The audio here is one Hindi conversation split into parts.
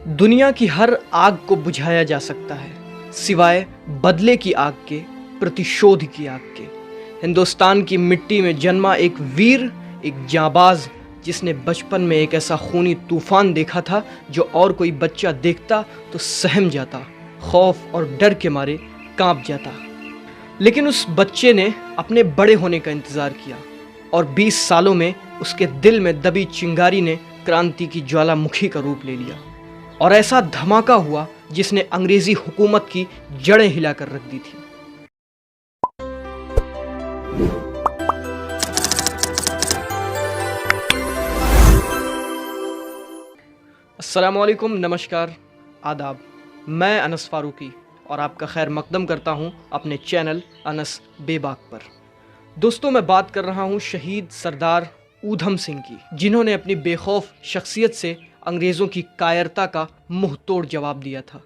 दुनिया की हर आग को बुझाया जा सकता है सिवाय बदले की आग के, प्रतिशोध की आग के। हिंदुस्तान की मिट्टी में जन्मा एक वीर, एक जांबाज, जिसने बचपन में एक ऐसा खूनी तूफान देखा था जो और कोई बच्चा देखता तो सहम जाता, खौफ और डर के मारे कांप जाता। लेकिन उस बच्चे ने अपने बड़े होने का इंतज़ार किया और 20 सालों में उसके दिल में दबी चिंगारी ने क्रांति की ज्वालामुखी का रूप ले लिया और ऐसा धमाका हुआ जिसने अंग्रेजी हुकूमत की जड़ें हिलाकर रख दी थी। अस्सलाम वालेकुम, नमस्कार, आदाब। मैं अनस फारूकी और आपका खैर मकदम करता हूं अपने चैनल अनस बेबाक पर। दोस्तों, मैं बात कर रहा हूं शहीद सरदार ऊधम सिंह की, जिन्होंने अपनी बेखौफ शख्सियत से अंग्रेज़ों की कायरता का मुंह तोड़ जवाब दिया था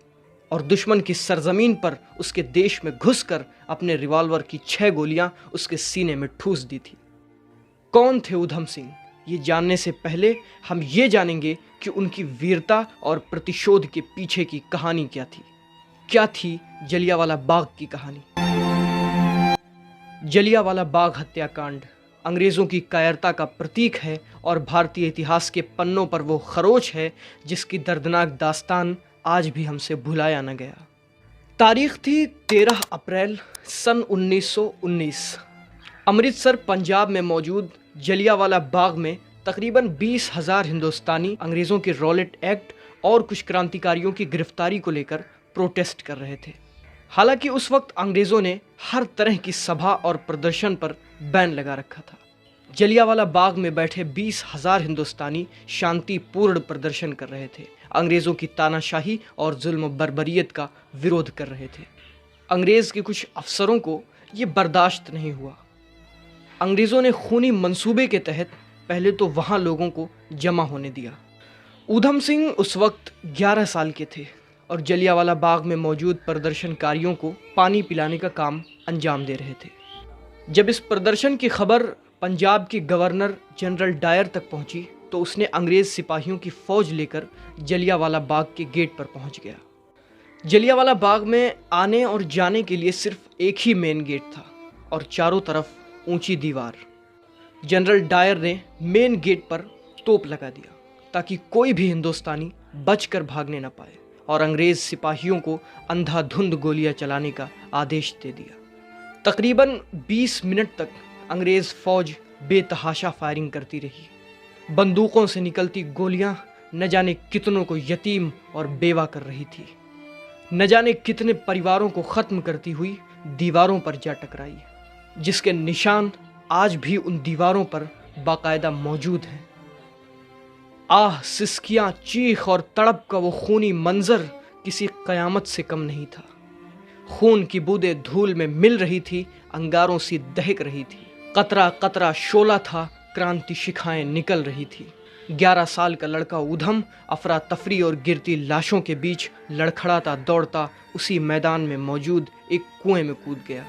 और दुश्मन की सरजमीन पर उसके देश में घुसकर अपने रिवॉल्वर की 6 गोलियां उसके सीने में ठूस दी थी। कौन थे ऊधम सिंह? ये जानने से पहले हम ये जानेंगे कि उनकी वीरता और प्रतिशोध के पीछे की कहानी क्या थी। क्या थी जलियांवाला बाग की कहानी? जलियांवाला बाग हत्याकांड अंग्रेज़ों की कायरता का प्रतीक है और भारतीय इतिहास के पन्नों पर वो खरोच है जिसकी दर्दनाक दास्तान आज भी हमसे भुलाया न गया। तारीख थी 13 अप्रैल सन 1919। अमृतसर पंजाब में मौजूद जलियांवाला बाग में तकरीबन 20,000 हिंदुस्तानी अंग्रेज़ों के रॉलेट एक्ट और कुछ क्रांतिकारियों की गिरफ्तारी को लेकर प्रोटेस्ट कर रहे थे। हालांकि उस वक्त अंग्रेज़ों ने हर तरह की सभा और प्रदर्शन पर बैन लगा रखा था। जलियांवाला बाग में बैठे 20,000 हिंदुस्तानी शांतिपूर्ण प्रदर्शन कर रहे थे, अंग्रेज़ों की तानाशाही और जुल्म बर्बरियत का विरोध कर रहे थे। अंग्रेज़ के कुछ अफसरों को ये बर्दाश्त नहीं हुआ। अंग्रेज़ों ने खूनी मंसूबे के तहत पहले तो वहाँ लोगों को जमा होने दिया। ऊधम सिंह उस वक्त 11 साल के थे और जलियांवाला बाग में मौजूद प्रदर्शनकारियों को पानी पिलाने का काम अंजाम दे रहे थे। जब इस प्रदर्शन की खबर पंजाब के गवर्नर जनरल डायर तक पहुंची तो उसने अंग्रेज़ सिपाहियों की फ़ौज लेकर जलियांवाला बाग के गेट पर पहुंच गया। जलियांवाला बाग में आने और जाने के लिए सिर्फ एक ही मेन गेट था और चारों तरफ ऊंची दीवार। जनरल डायर ने मेन गेट पर तोप लगा दिया ताकि कोई भी हिंदुस्तानी बचकर भागने न पाए और अंग्रेज़ सिपाहियों को अंधाधुंध गोलियां चलाने का आदेश दे दिया। तकरीबन 20 मिनट तक अंग्रेज़ फ़ौज बेतहाशा फायरिंग करती रही। बंदूकों से निकलती गोलियां न जाने कितनों को यतीम और बेवा कर रही थी, न जाने कितने परिवारों को ख़त्म करती हुई दीवारों पर जा टकराई, जिसके निशान आज भी उन दीवारों पर बाकायदा मौजूद हैं। आह, सिसकियाँ, चीख और तड़प का वो खूनी मंजर किसी क़यामत से कम नहीं था। खून की बूंदें धूल में मिल रही थी, अंगारों सी दहक रही थी। कतरा कतरा शोला था, क्रांति शिखाएं निकल रही थी। 11 साल का लड़का ऊधम अफरा तफरी और गिरती लाशों के बीच लड़खड़ाता दौड़ता उसी मैदान में मौजूद एक कुएं में कूद गया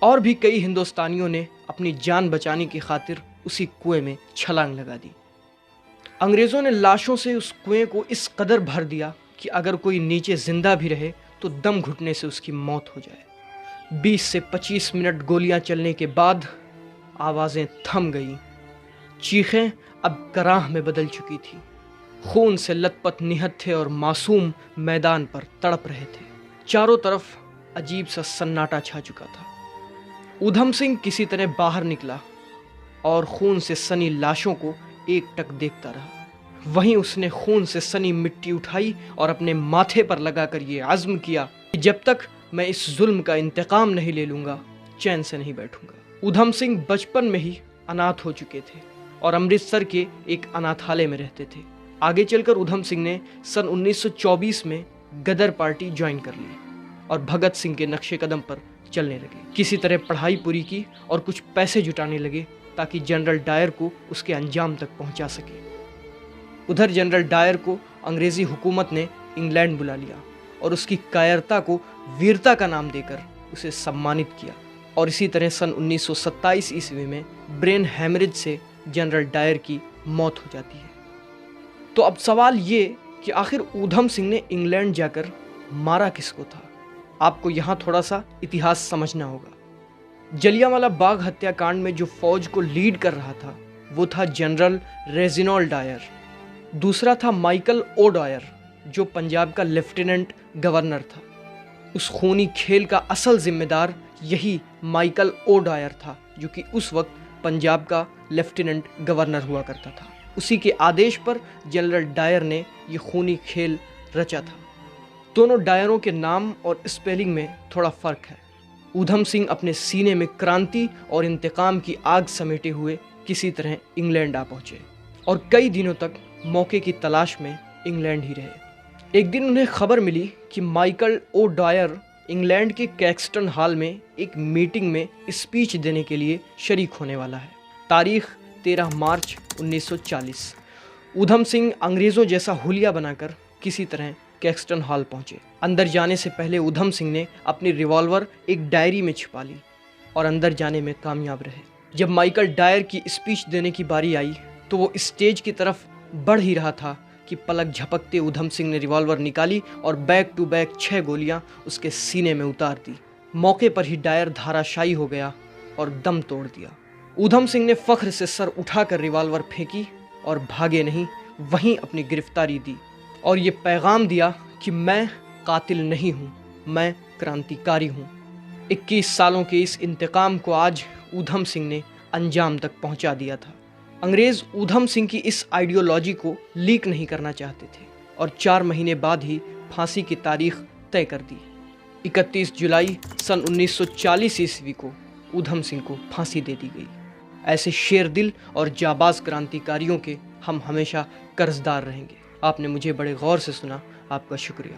और भी कई हिंदुस्तानियों ने अपनी जान बचाने की खातिर उसी कुएं में छलांग लगा दी। अंग्रेज़ों ने लाशों से उस कुएं को इस कदर भर दिया कि अगर कोई नीचे जिंदा भी रहे तो दम घुटने से उसकी मौत हो जाए। 20 से 25 मिनट गोलियां चलने के बाद आवाज़ें थम गईं। चीखें अब कराह में बदल चुकी थी। खून से लथपथ निहत्थे और मासूम मैदान पर तड़प रहे थे। चारों तरफ अजीब सा सन्नाटा छा चुका था। ऊधम सिंह किसी तरह बाहर निकला और खून से सनी लाशों को एकटक देखता रहा। वहीं उसने खून से सनी मिट्टी उठाई और अपने माथे पर लगाकर ये आज़्म किया कि जब तक मैं इस जुल्म का इंतकाम नहीं ले लूँगा, चैन से नहीं बैठूंगा। ऊधम सिंह बचपन में ही अनाथ हो चुके थे और अमृतसर के एक अनाथालय में रहते थे। आगे चलकर ऊधम सिंह ने सन 1924 में गदर पार्टी ज्वाइन कर ली और भगत सिंह के नक्शे कदम पर चलने लगे। किसी तरह पढ़ाई पूरी की और कुछ पैसे जुटाने लगे ताकि जनरल डायर को उसके अंजाम तक पहुंचा सके। उधर जनरल डायर को अंग्रेज़ी हुकूमत ने इंग्लैंड बुला लिया और उसकी कायरता को वीरता का नाम देकर उसे सम्मानित किया और इसी तरह सन 1927 ईस्वी में ब्रेन हैमरेज से जनरल डायर की मौत हो जाती है। तो अब सवाल ये कि आखिर ऊधम सिंह ने इंग्लैंड जाकर मारा किसको था। आपको यहाँ थोड़ा सा इतिहास समझना होगा। जलियांवाला बाग हत्याकांड में जो फौज को लीड कर रहा था वो था जनरल रेजिनॉल्ड डायर। दूसरा था माइकल ओ'डायर जो पंजाब का लेफ्टिनेंट गवर्नर था। उस खूनी खेल का असल जिम्मेदार यही माइकल ओ'डायर था जो कि उस वक्त पंजाब का लेफ्टिनेंट गवर्नर हुआ करता था। उसी के आदेश पर जनरल डायर ने ये खूनी खेल रचा था। दोनों डायरों के नाम और स्पेलिंग में थोड़ा फ़र्क है। ऊधम सिंह अपने सीने में क्रांति और इंतकाम की आग समेटे हुए किसी तरह इंग्लैंड आ पहुँचे और कई दिनों तक मौके की तलाश में इंग्लैंड ही रहे। एक दिन उन्हें खबर मिली कि माइकल ओ'डायर इंग्लैंड के कैक्सटन हॉल में एक मीटिंग में स्पीच देने के लिए शरीक होने वाला है। तारीख 13 मार्च 1940। ऊधम सिंह अंग्रेज़ों जैसा हुलिया बनाकर किसी तरह कैक्सटन हॉल पहुंचे। अंदर जाने से पहले ऊधम सिंह ने अपनी रिवॉल्वर एक डायरी में छिपा ली और अंदर जाने में कामयाब रहे। जब माइकल डायर की स्पीच देने की बारी आई तो वो स्टेज की तरफ बढ़ ही रहा था कि पलक झपकते ऊधम सिंह ने रिवॉल्वर निकाली और बैक टू बैक 6 गोलियां उसके सीने में उतार दी। मौके पर ही डायर धाराशायी हो गया और दम तोड़ दिया। ऊधम सिंह ने फख्र से सर उठाकर रिवॉल्वर फेंकी और भागे नहीं, वहीं अपनी गिरफ्तारी दी और ये पैगाम दिया कि मैं कातिल नहीं हूँ, मैं क्रांतिकारी हूँ। 21 सालों के इस इंतकाम को आज ऊधम सिंह ने अंजाम तक पहुँचा दिया था। अंग्रेज़ ऊधम सिंह की इस आइडियोलॉजी को लीक नहीं करना चाहते थे और 4 महीने बाद ही फांसी की तारीख तय कर दी। 31 जुलाई सन 1940 ईस्वी को ऊधम सिंह को फांसी दे दी गई। ऐसे शेर दिल और जाबाज क्रांतिकारियों के हम हमेशा कर्जदार रहेंगे। आपने मुझे बड़े गौर से सुना, आपका शुक्रिया।